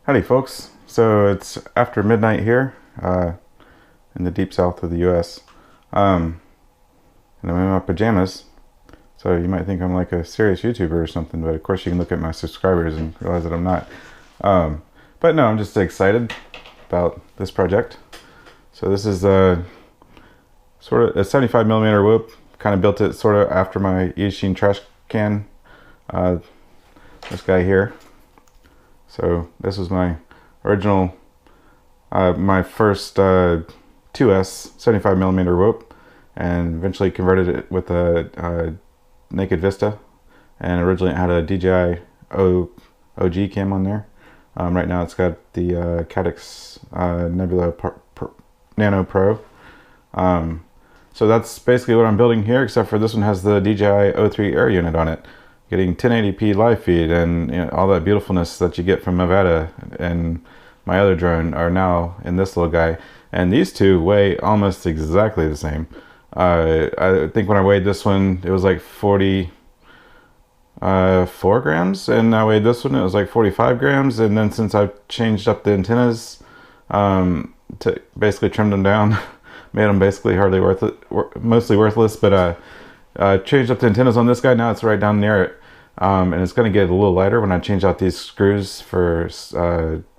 Howdy folks. So it's after midnight here in the deep south of the US. And I'm in my pajamas. So you might think I'm like a serious YouTuber or something, but of course you can look at my subscribers and realize that I'm not. But no, I'm just excited about this project. So this is sort of a 75 millimeter whoop. Kind of built it sort of after my Yashin trash can. This guy here. So this was my original, my first 2S 75 millimeter whoop, and eventually converted it with a naked Vista. And originally it had a DJI OG cam on there. Right now it's got the Caddx Nebula Nano Pro. So that's basically what I'm building here, except for this one has the DJI O3 AirUnit on it. Getting 1080p live feed and all that beautifulness that you get from Nevada and my other drone are now in this little guy. And these two weigh almost exactly the same. I think when I weighed this one, it was like 44 grams, and I weighed this one, it was like 45 grams. And then since I've changed up the antennas, to basically trimmed them down, made them basically hardly mostly worthless, but changed up the antennas on this guy. Now it's right down near it, and it's going to get a little lighter when I change out these screws for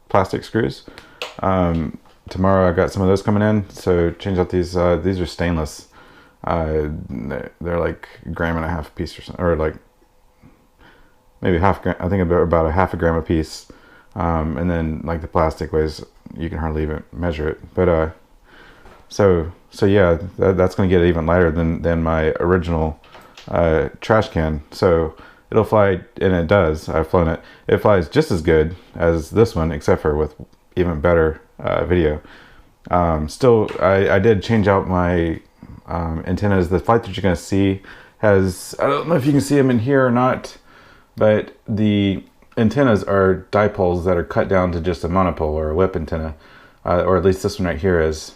plastic screws. Tomorrow I got some of those coming in, so change out these are stainless. They're like a gram and a half a piece or something, or like maybe half gram. I think about a half a gram a piece. And then like the plastic weighs, you can hardly even measure it, but so yeah, that's going to get even lighter than my original trash can. So it'll fly, and it does. I've flown it. It flies just as good as this one, except for with even better video. Still, I did change out my antennas. The flight that you're going to see has, I don't know if you can see them in here or not, but the antennas are dipoles that are cut down to just a monopole or a whip antenna, or at least this one right here is.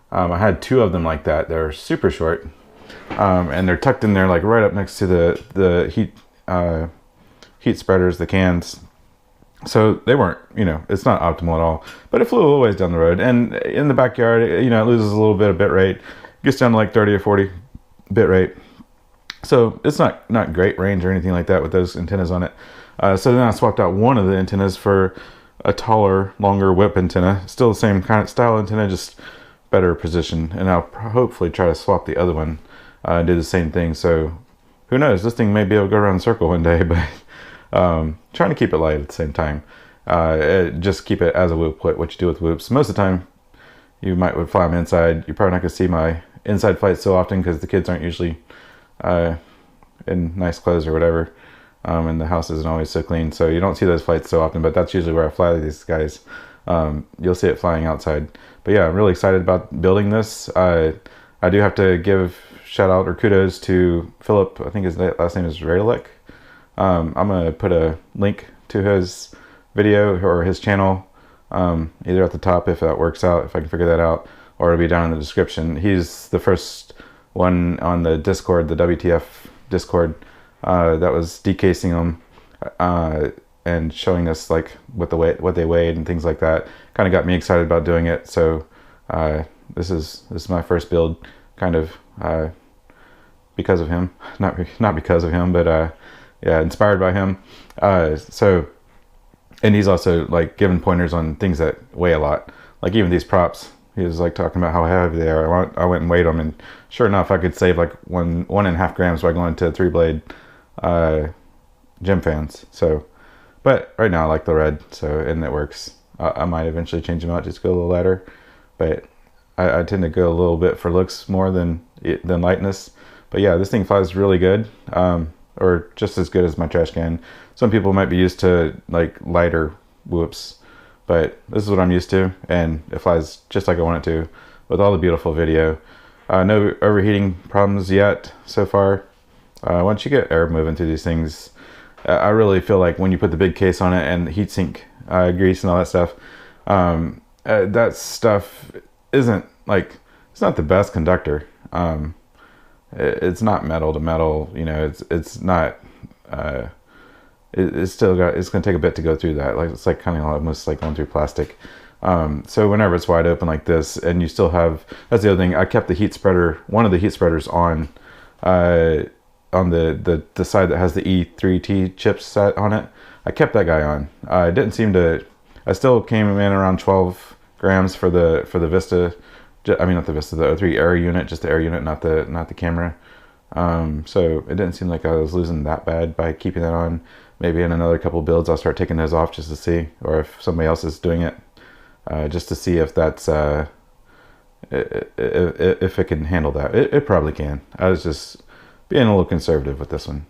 I had two of them like that. They're super short, and they're tucked in there like right up next to the heat spreaders, the cans. So they weren't, it's not optimal at all, but it flew a little ways down the road. And in the backyard, it loses a little bit of bit rate, gets down to like 30 or 40 bit rate. So it's not great range or anything like that with those antennas on it. So then I swapped out one of the antennas for a taller, longer whip antenna. Still the same kind of style antenna, just better position. And I'll hopefully try to swap the other one and do the same thing. So who knows, this thing may be able to go around in a circle one day, but trying to keep it light at the same time. Just keep it as a whoop, what you do with whoops. Most of the time you would fly them inside. You're probably not going to see my inside flights so often because the kids aren't usually in nice clothes or whatever, and the house isn't always so clean, so you don't see those flights so often, but that's usually where I fly these guys. You'll see it flying outside. But yeah, I'm really excited about building this. I do have to give shout out or kudos to Philip. I think his last name is Radilek. I'm gonna put a link to his video or his channel, either at the top if that works out, if I can figure that out, or it'll be down in the description. He's the first one on the Discord, the WTF Discord, that was decasing them and showing us like what they weighed and things like that. Kind of got me excited about doing it. So this is my first build, kind of because of him, not because of him, but yeah, inspired by him. So, and he's also like giving pointers on things that weigh a lot, like even these props. He was like talking about how heavy they are. I went and weighed them, and sure enough, I could save like 1.5 grams by going to 3-blade gym fans. So, but right now I like the red, so, and it works. I might eventually change them out, just go a little lighter, but I tend to go a little bit for looks more than lightness. But yeah, this thing flies really good, or just as good as my trash can. Some people might be used to like lighter whoops, but this is what I'm used to, and it flies just like I want it to, with all the beautiful video. No overheating problems yet so far. Once you get air moving through these things, I really feel like when you put the big case on it and heatsink grease and all that stuff, that stuff isn't like, it's not the best conductor. It's not metal to metal, it's not it's still got, it's going to take a bit to go through that. Like, it's like kind of almost like going through plastic. So whenever it's wide open like this, and you still have, that's the other thing, I kept the heat spreader, one of the heat spreaders on the side that has the E3T chip set on it. I kept that guy on. It didn't seem to, I still came in around 12 grams for the Vista. I mean, not the Vista, the O3 AirUnit, just the AirUnit, not the camera. So it didn't seem like I was losing that bad by keeping that on. Maybe in another couple builds, I'll start taking those off just to see, or if somebody else is doing it, just to see if that's, if it can handle that. It probably can. I was just being a little conservative with this one.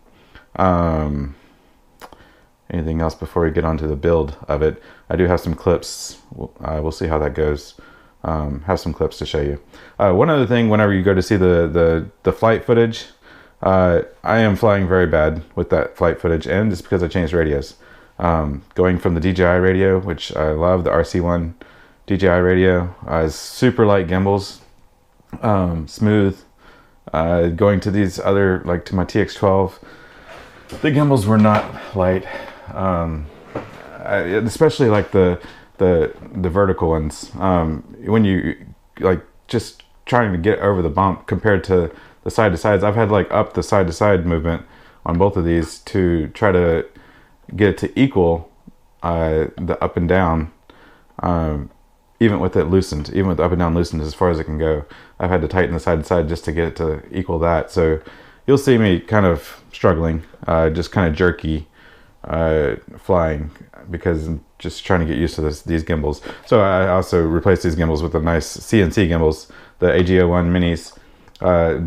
Anything else before we get onto the build of it? I do have some clips. We'll see how that goes. Have some clips to show you. One other thing, whenever you go to see the flight footage, I am flying very bad with that flight footage, and it's because I changed radios. Going from the DJI radio, which I love, the RC1 DJI radio, is super light gimbals, smooth. Going to these other, like to my TX12, the gimbals were not light, especially like the vertical ones. When you like just trying to get over the bump compared to the side to sides, I've had like up the side to side movement on both of these to try to get it to equal the up and down, even with it loosened, even with the up and down loosened as far as it can go. I've had to tighten the side to side just to get it to equal that. So you'll see me kind of struggling, just kind of jerky flying, because I'm just trying to get used to these gimbals. So I also replaced these gimbals with the nice CNC gimbals, the AGO1 minis.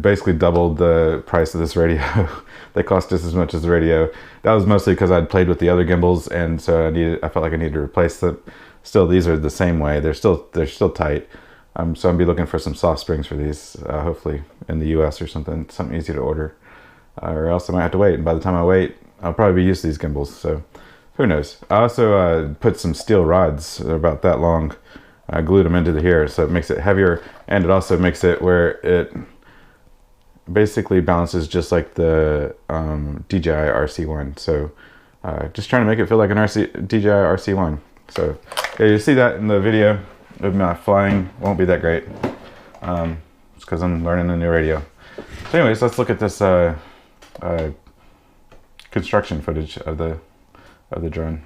Basically doubled the price of this radio. They cost just as much as the radio. That was mostly because I'd played with the other gimbals, and so I felt like I needed to replace them. Still, these are the same way. They're still tight. So I'll be looking for some soft springs for these, hopefully in the US or something easy to order, or else I might have to wait. And by the time I wait, I'll probably be used to these gimbals. So who knows? I also put some steel rods. They're about that long. I glued them into here, so it makes it heavier, and it also makes it where it basically balances just like the DJI RC1. So just trying to make it feel like an DJI RC1. So yeah, you see that in the video of my flying. Won't be that great. It's because I'm learning a new radio. So anyways, let's look at this construction footage of the drone.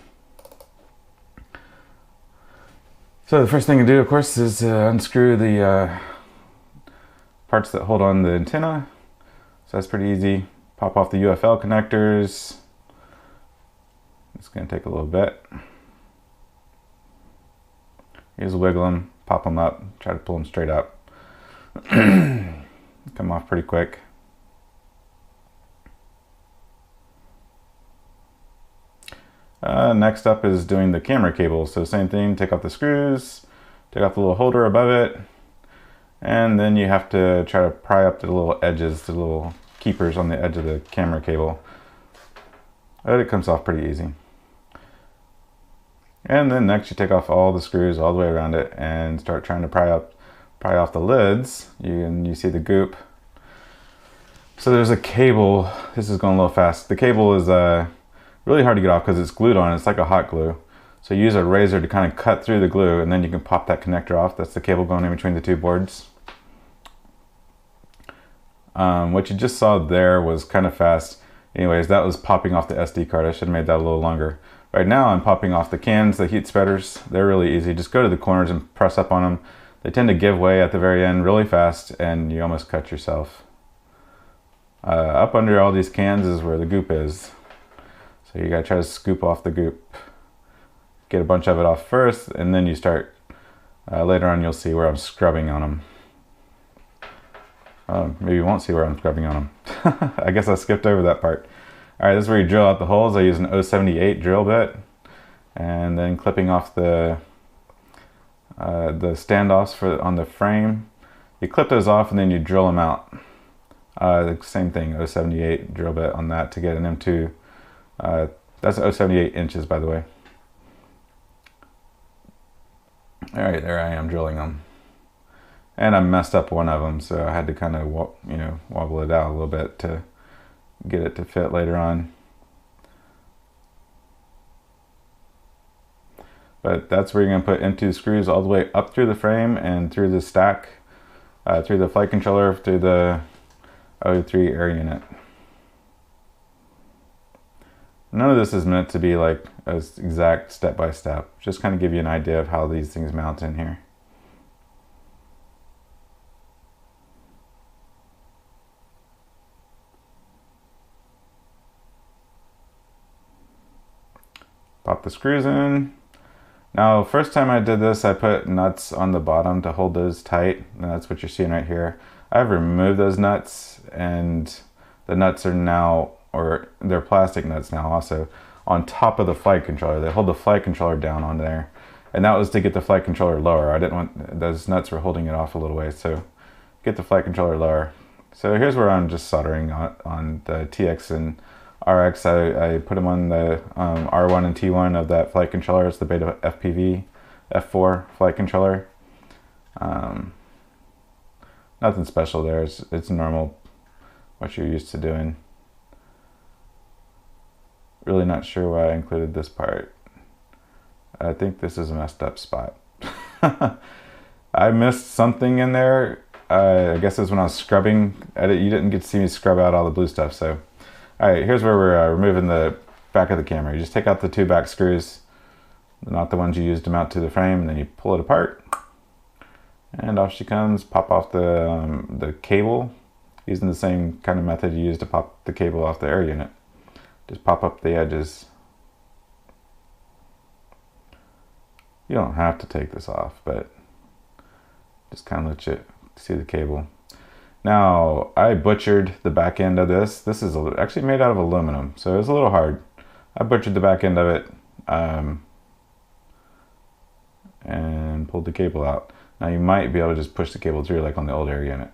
So the first thing to do, of course, is unscrew the parts that hold on the antenna. So that's pretty easy. Pop off the UFL connectors. It's going to take a little bit. You just wiggle them, pop them up, try to pull them straight up. Come off pretty quick. Next up is doing the camera cable. So same thing, take off the screws, take off the little holder above it, and then you have to try to pry up the little edges, the little keepers on the edge of the camera cable. But it comes off pretty easy. And then next you take off all the screws all the way around it and start trying to pry off the lids. You see the goop. So there's a cable. This is going a little fast. The cable is really hard to get off because it's glued on. It's like a hot glue. So you use a razor to kind of cut through the glue, and then you can pop that connector off. That's the cable going in between the two boards. What you just saw there was kind of fast. Anyways, that was popping off the SD card. I should have made that a little longer. Right now I'm popping off the cans, the heat spreaders. They're really easy. Just go to the corners and press up on them. They tend to give way at the very end really fast, and you almost cut yourself. Up under all these cans is where the goop is. So you gotta try to scoop off the goop. Get a bunch of it off first, and then you start, later on you'll see where I'm scrubbing on them. Maybe you won't see where I'm scrubbing on them. I guess I skipped over that part. Alright, this is where you drill out the holes. I use an 078 drill bit, and then clipping off the standoffs on the frame. You clip those off and then you drill them out. The same thing, 078 drill bit on that to get an M2. That's 078 inches, by the way. Alright, there I am drilling them. And I messed up one of them, so I had to kind of wobble it out a little bit to get it to fit later on. But that's where you're going to put empty screws all the way up through the frame and through the stack, through the flight controller, through the O3 AirUnit. None of this is meant to be like as exact step by step. Just kind of give you an idea of how these things mount in here. Pop the screws in. Now, first time I did this, I put nuts on the bottom to hold those tight, and that's what you're seeing right here. I've removed those nuts, and the nuts are now, or they're plastic nuts now also, on top of the flight controller. They hold the flight controller down on there, and that was to get the flight controller lower. I didn't want, those nuts were holding it off a little way, so get the flight controller lower. So here's where I'm just soldering on the TX and RX. I put them on the R1 and T1 of that flight controller. It's the Beta FPV F4 flight controller. Nothing special there. It's normal, what you're used to doing. Really not sure why I included this part. I think this is a messed up spot. I missed something in there. I guess it was when I was scrubbing. You didn't get to see me scrub out all the blue stuff, so. Alright, here's where we're removing the back of the camera. You just take out the two back screws, not the ones you used to mount to the frame, and then you pull it apart. And off she comes. Pop off the cable, using the same kind of method you use to pop the cable off the AirUnit. Just pop up the edges. You don't have to take this off, but just kind of let you see the cable. Now, I butchered the back end of this. This is actually made out of aluminum, so it was a little hard. I butchered the back end of it and pulled the cable out. Now, you might be able to just push the cable through like on the old AirUnit.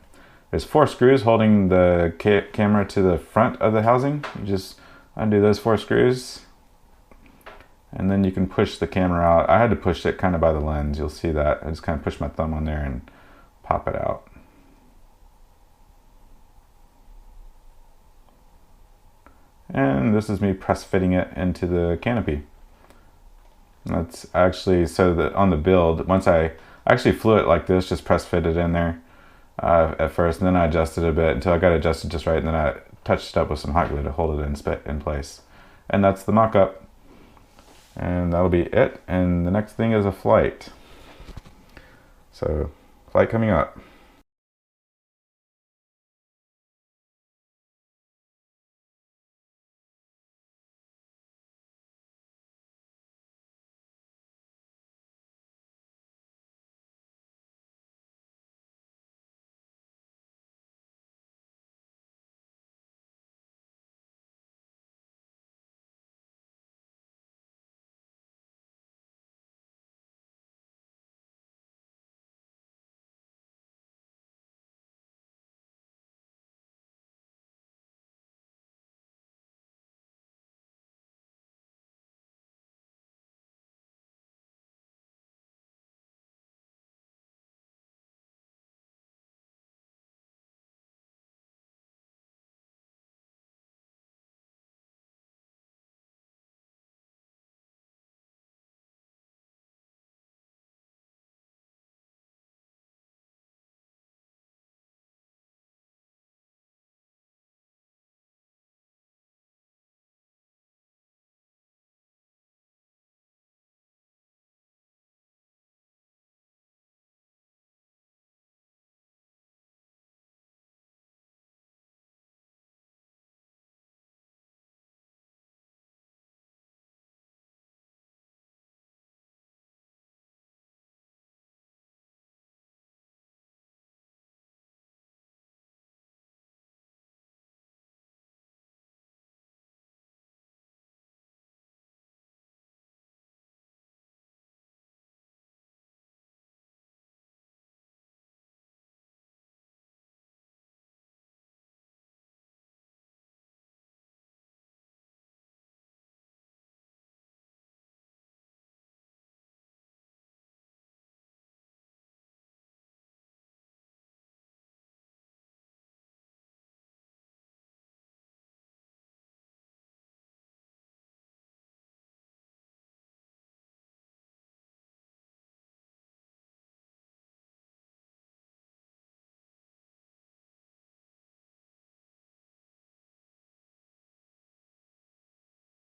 There's 4 screws holding the camera to the front of the housing. You just undo those 4 screws, and then you can push the camera out. I had to push it kind of by the lens. You'll see that. I just kind of push my thumb on there and pop it out. And this is me press fitting it into the canopy. That's actually, so that on the build, once I actually flew it like this, just press fitted in there at first, and then I adjusted it a bit until I got it adjusted just right, and then I touched it up with some hot glue to hold it in place. And that's the mock-up. And that'll be it. And the next thing is a flight. So, flight coming up.